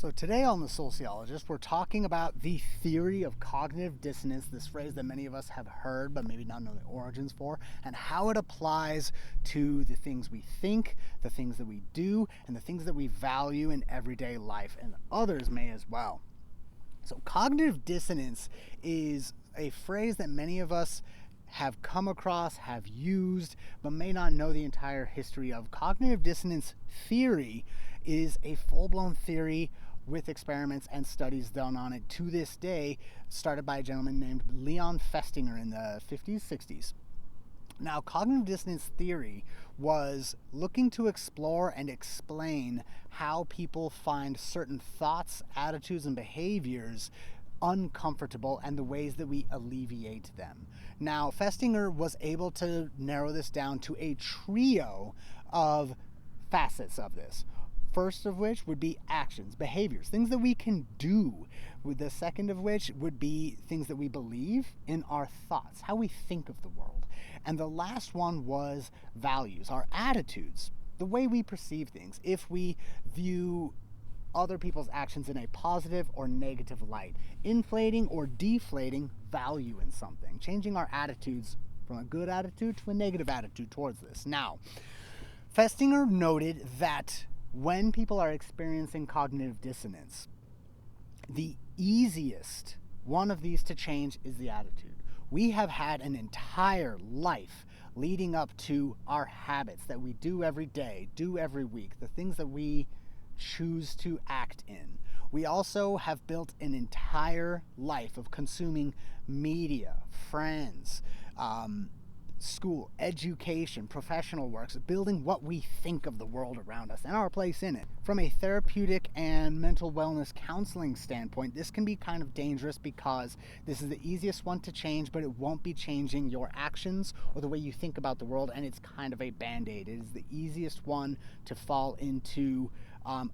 So today on The Sociologist, we're talking about the theory of cognitive dissonance, this phrase that many of us have heard but maybe not know the origins for, and how it applies to the things we think, the things that we do, and the things that we value in everyday life, and others may as well. So cognitive dissonance is a phrase that many of us have come across, have used, but may not know the entire history of. Cognitive dissonance theory is a full-blown theory with experiments and studies done on it to this day, started by a gentleman named Leon Festinger in the 50s, 60s. Now, cognitive dissonance theory was looking to explore and explain how people find certain thoughts, attitudes, and behaviors uncomfortable and the ways that we alleviate them. Now, Festinger was able to narrow this down to a trio of facets of this. First of which would be actions, behaviors, things that we can do. The second of which would be things that we believe in our thoughts, how we think of the world. And the last one was values, our attitudes, the way we perceive things, if we view other people's actions in a positive or negative light, inflating or deflating value in something, changing our attitudes from a good attitude to a negative attitude towards this. Now, Festinger noted that when people are experiencing cognitive dissonance, the easiest one of these to change is the attitude. We have had an entire life leading up to our habits that we do every day, do every week, the things that we choose to act in. We also have built an entire life of consuming media, friends, school, education, professional works, building what we think of the world around us and our place in it. From a therapeutic and mental wellness counseling standpoint, this can be kind of dangerous because this is the easiest one to change, but it won't be changing your actions or the way you think about the world, and it's kind of a band-aid. It is the easiest one to fall into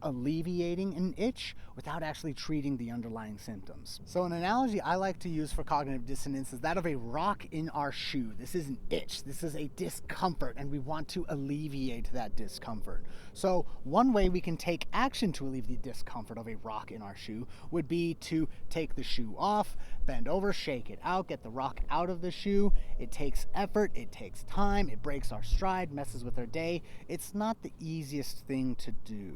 alleviating an itch without actually treating the underlying symptoms. So an analogy I like to use for cognitive dissonance is that of a rock in our shoe. This is an itch, this is a discomfort, and we want to alleviate that discomfort. So one way we can take action to alleviate the discomfort of a rock in our shoe would be to take the shoe off, bend over, shake it out, get the rock out of the shoe. It takes effort, it takes time, it breaks our stride, messes with our day. It's not the easiest thing to do.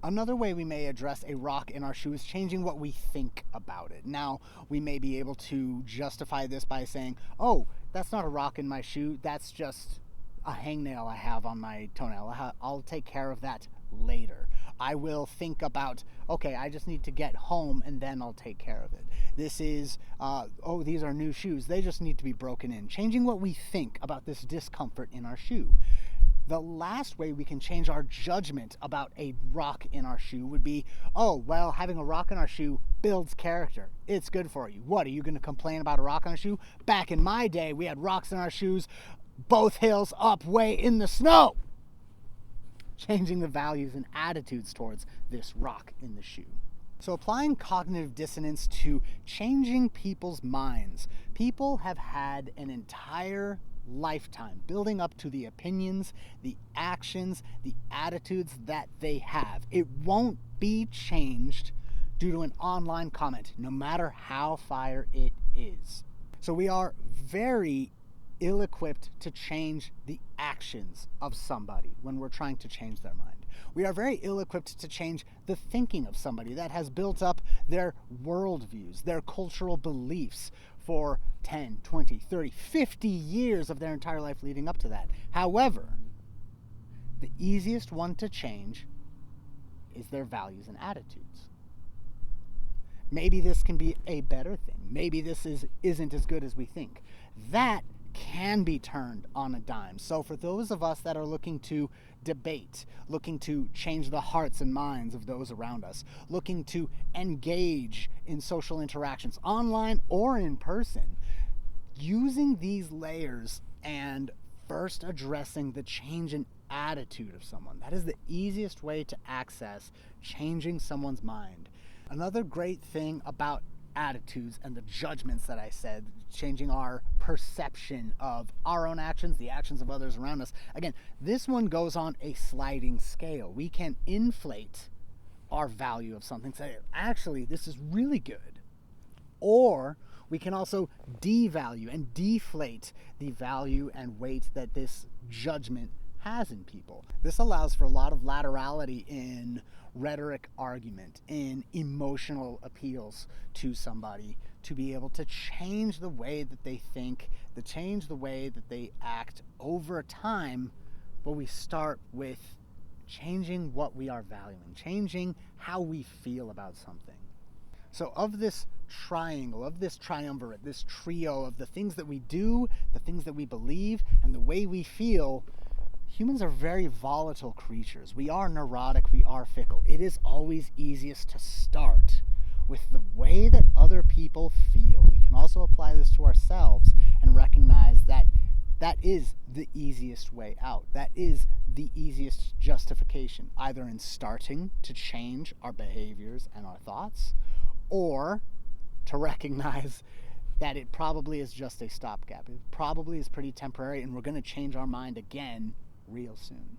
Another way we may address a rock in our shoe is changing what we think about it. Now, we may be able to justify this by saying, oh, that's not a rock in my shoe, that's just a hangnail I have on my toenail. I'll take care of that later. I will think about, okay, I just need to get home and then I'll take care of it. This is, oh, these are new shoes, they just need to be broken in. Changing what we think about this discomfort in our shoe. The last way we can change our judgment about a rock in our shoe would be, oh, well, having a rock in our shoe builds character. It's good for you. What, are you going to complain about a rock on a shoe? Back in my day, we had rocks in our shoes, both hills up way in the snow. Changing the values and attitudes towards this rock in the shoe. So applying cognitive dissonance to changing people's minds. People have had an entire lifetime building up to the opinions, the actions, the attitudes that they have. It won't be changed due to an online comment, no matter how fire it is. So we are very ill-equipped to change the actions of somebody when we're trying to change their mind. We are very ill-equipped to change the thinking of somebody that has built up their worldviews, their cultural beliefs for 10, 20, 30, 50 years of their entire life leading up to that. However, the easiest one to change is their values and attitudes. Maybe this can be a better thing. Maybe this isn't as good as we think. That can be turned on a dime. So for those of us that are looking to debate, looking to change the hearts and minds of those around us, looking to engage in social interactions, online or in person, using these layers and first addressing the change in attitude of someone, that is the easiest way to access changing someone's mind. Another great thing about attitudes and the judgments that I said, changing our perception of our own actions, the actions of others around us. Again, this one goes on a sliding scale. We can inflate our value of something, say, actually, this is really good. Or we can also devalue and deflate the value and weight that this judgment has in people. This allows for a lot of laterality in rhetoric argument, in emotional appeals to somebody, to be able to change the way that they think, to change the way that they act over time. But we start with changing what we are valuing, changing how we feel about something. So of this triangle, of this triumvirate, this trio of the things that we do, the things that we believe, and the way we feel, humans are very volatile creatures. We are neurotic, we are fickle. It is always easiest to start with the way that other people feel. We can also apply this to ourselves and recognize that that is the easiest way out. That is the easiest justification, either in starting to change our behaviors and our thoughts, or to recognize that it probably is just a stopgap. It probably is pretty temporary, and we're going to change our mind again real soon.